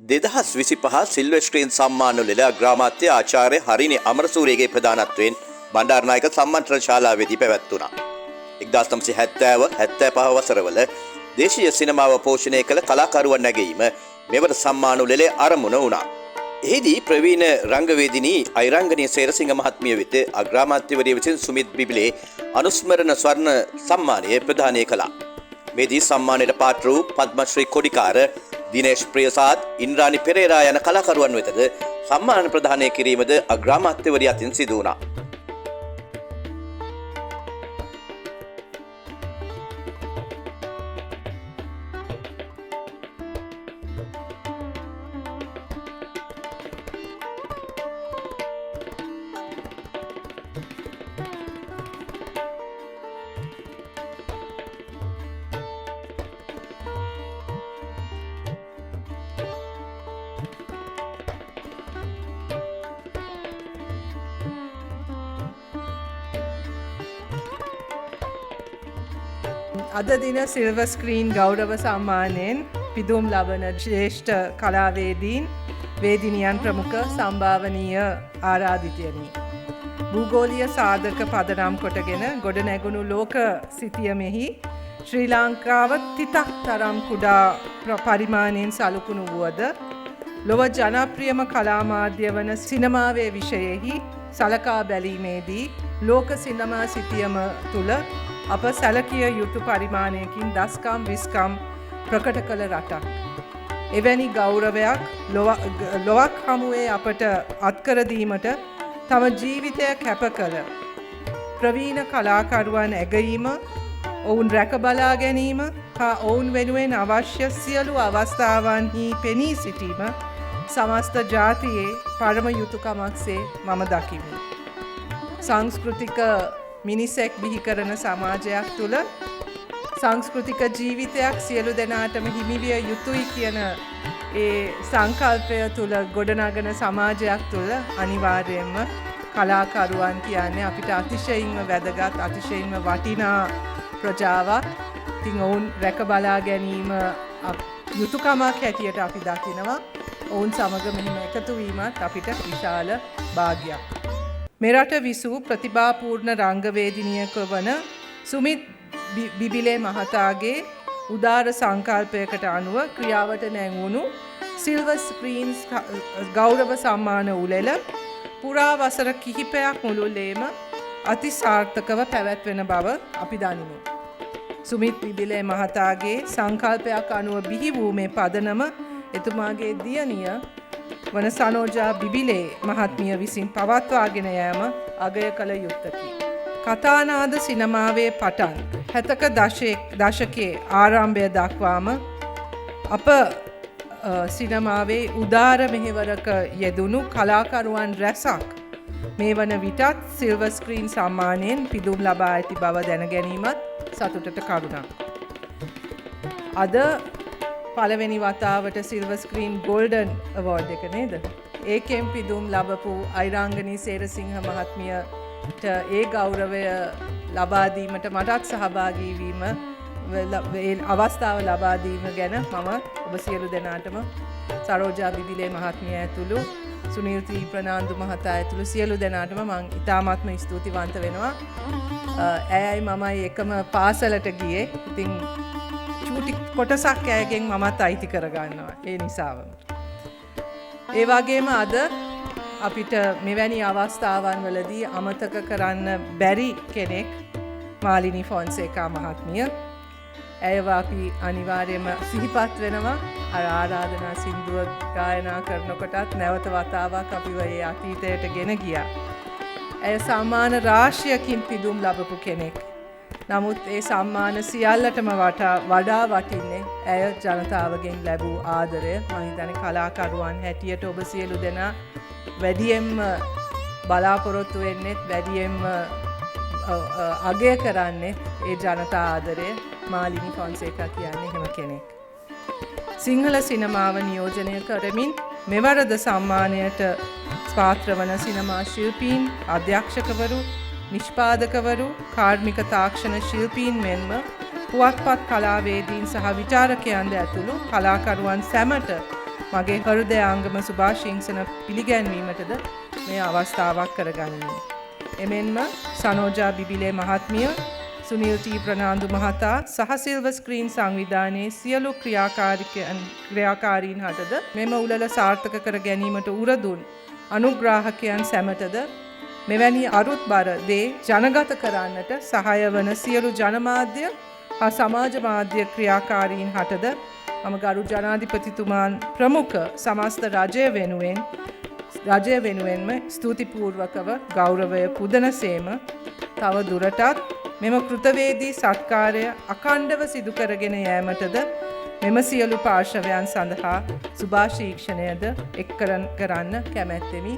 2025 silver screen සම්මාන වල ග්‍රාමාත්‍ය ආචාර්ය හරිනි අමරසූරියගේ ප්‍රධානත්වයෙන් බණ්ඩාරනායක සම්මන්ත්‍රණ ශාලාවේදී පැවැත්වුණා. 1970-75 වසරවල දේශීය සිනමාව පෝෂණය කළ කලාකරුවන් නැගීම මෙවර සම්මාන වල ආරමුණ වුණා. එහිදී ප්‍රවීණ රංගවේදිනී අයිරංගනී සේරසිංහ මහත්මිය වෙත අග්‍රාමාත්‍යවරිය විසින් සුමිත් බිබිලේ අනුස්මරණ ස්වර්ණ සම්මානය ප්‍රදානය කළා. මේදී සම්මානයට පාත්‍ර වූ පද්මශ්‍රී කොඩිකාර දිනේෂ් ප්‍රියසාද්, ඉන්ද්‍රානි පෙරේරා යන කලාකරුවන් වෙතද සම්මාන ප්‍රදානය කිරීමද අග්‍රාමාත්‍යවරිය අතින් සිදු වුණා. අද දින සිල්වර් ස්ක්‍රීන් ගෞරව සම්මානයෙන් පිදුම් ලබන ශ්‍රේෂ්ඨ කලාවේදීන් වේදිනියන් ප්‍රමුඛ සම්භාවනීය ආරාධිතයනි. භූගෝලීය සාධක පදනම් කොටගෙන ගොඩනැගුණු ලෝක සිතියමෙහි ශ්‍රී ලංකාව තිතක් තරම් කුඩා පරිමාණයෙන් සලකුණු වුවද ලොව ජනප්‍රියම කලාමාධ්‍ය වන සිනමාවේ විෂයෙහි සලකා බැලීමේදී ලෝක සිනමා සිතියම තුළ අප සැලකිය යුතු පරිමාණයකින් දස්කම් විස්කම් ප්‍රකට කළ රටක්. එවැනි ගෞරවයක් ලොවක් හමුවේ අපට අත්කරදීමට තම ජීවිතය කැප කළ ප්‍රවීණ කලාකරුවන් ඇගීම, ඔවුන් රැකබලා ගැනීම හා ඔවුන් වෙනුවෙන් අවශ්‍ය සියලු අවස්ථාවන්හි පෙනී සිටීම සමස්ත ජාතියේ පරම යුතුකමක්සේ මම දකිමි. සංස්කෘතික මිනිසෙක් බිහි කරන සමාජයක් තුළ සංස්කෘතික ජීවිතයක් සියලු දෙනාටම හිමිවිය යුතුයි කියන ඒ සංකල්පය තුළ ගොඩනගන සමාජයක් තුළ අනිවාර්යයෙන්ම කලාකරුවන් කියන්නේ අපිට අතිශයින්ම වැදගත්, අතිශයින්ම වටිනා ප්‍රජාවක්. ඉතින් ඔවුන් රැකබලා ගැනීම යුතුයකමක් හැටියට අපි දකිනවා. ඔවුන් සමග මෙහිම එකතු වීමත් අපිට විශාල භාග්යක්. මෙරට විසූ ප්‍රතිභාපූර්ණ රංගවේදිනියක වන සුමිත් බිබිලේ මහතාගේ උදාර සංකල්පයකට අනුව ක්‍රියාවට නැංවුණු සිල්වර් ස්ක්‍රීන් ගෞරව සම්මාන උළෙල පුරා වසර කිහිපයක් මුළුල්ලේම අතිසාර්ථකව පැවැත්වෙන බව අපි දනිමු. සුමිත් බිබිලේ මහතාගේ සංකල්පයක් අනුව බිහි වූ මේ පදනම එතුමාගේ දියණිය වන සනෝජා බිබිලේ මහත්මිය විසින් පවත්වාගෙන යෑම අගය කළ යුත්තකි. කතානාද සිනමාවේ පටන් 70ක දශකයේ ආරම්භය දක්වාම අප සිනමාවේ උදාර මෙහෙවරක යෙදුණු කලාකරුවන් රැසක් මේ වන විටත් සිල්වර් ස්ක්‍රීන් සම්මානයෙන් පිදුම් ලබා ඇති බව දැන ගැනීමත් සතුටට කරුණක්. අද පළවෙනි වතාවට සිල්වර් ස්ක්‍රීන් ගෝල්ඩන් අවෝඩ් එක නේද? ඒකෙන් පිදුම් ලබපු අයිරංගනී සේරසිංහ මහත්මියට ඒ ගෞරවය ලබා දීමට මටත් සහභාගී වීම අවස්ථාව ලබා දීම ගැන මම ඔබ සියලු දෙනාටම සරෝජා බිබිලේ මහත්මිය ඇතුළු සුනිල් ප්‍රනාන්දු මහතා ඇතුළු සියලු දෙනාටම මම ඉතාමත්ම ස්තුතිවන්ත වෙනවා. ඇයයි මමයි එකම පාසලට ගියේ. ඉතින් චූටි කොටසක් ඇයගෙන් මමත් අයිති කරගන්නවා ඒ නිසාවම. ඒ වගේම අද අපිට මෙවැනි අවස්ථාවන් වලදී අමතක කරන්න බැරි කෙනෙක් මාලිනී ෆොන්සේකා මහත්මිය. ඇයව අපි අනිවාර්යයෙන්ම සිහිපත් වෙනවා. ආරාධනා සින්දුව ගායනා කරනකොටත් නැවත වතාවක් අපිව ඒ අතීතයට ගෙන ගියා. ඇය සම්මාන රාශියකින් පිදුම් ලබපු කෙනෙක්. නමුත් ඒ සම්මාන සියල්ලටම වඩා වටින්නේ ඇය ජනතාවගෙන් ලැබූ ආදරය. මම හිතන්නේ කලාකරුවන් හැටියට ඔබ සියලු දෙනා වැඩියෙන්ම බලාපොරොත්තු වෙන්නේ, වැඩියෙන්ම අගය කරන්නේ ඒ ජනතා ආදරය. මාලිනී ෆොන්සේකා කියන්නේ එහෙම කෙනෙක්. සිංහල සිනමාව නියෝජනය කරමින් මෙවරද සම්මානයට පාත්‍ර වන සිනමා ශිල්පීන්, අධ්‍යක්ෂකවරු, නිෂ්පාදකවරු, කාර්මික තාක්ෂණ ශිල්පීන් මෙන්ම පුවත්පත් කලාවේදීන් සහ විචාරකයන්ද ඇතුළු කලාකරුවන් සැමට මගේ හෘදයාංගම සුභාශිංසන පිළිගැන්වීමටද මේ අවස්ථාවක් කරගනිමි. එමෙන්ම සනෝජා බිබිලේ මහත්මිය, සුනිල් ටී ප්‍රනාන්දු මහතා සහ සිල්වර් ස්ක්‍රීන් සංවිධානයේ සියලු ක්‍රියාකාරීන් හටද මෙම උළෙල සාර්ථක කර ගැනීමට උරදුන් අනුග්‍රාහකයන් සැමටද මෙවැනි අරුත්බර දේ ජනගත කරන්නට සහාය වන සියලු ජනමාධ්‍ය හා සමාජ මාධ්‍ය ක්‍රියාකාරීන් හටද මම ගරු ජනාධිපතිතුමාන් ප්‍රමුඛ සමස්ත රජය වෙනුවෙන්ම ස්තුතිපූර්වකව ගෞරවය පුදන සේම තව දුරටත් මෙම කෘතවේදී සත්කාරය අඛණ්ඩව සිදු කරගෙන යෑමටද මෙම සියලු පාර්ශවයන් සඳහා සුභාශීක්ෂණයද එක් කරන්න කැමැත්තෙමි.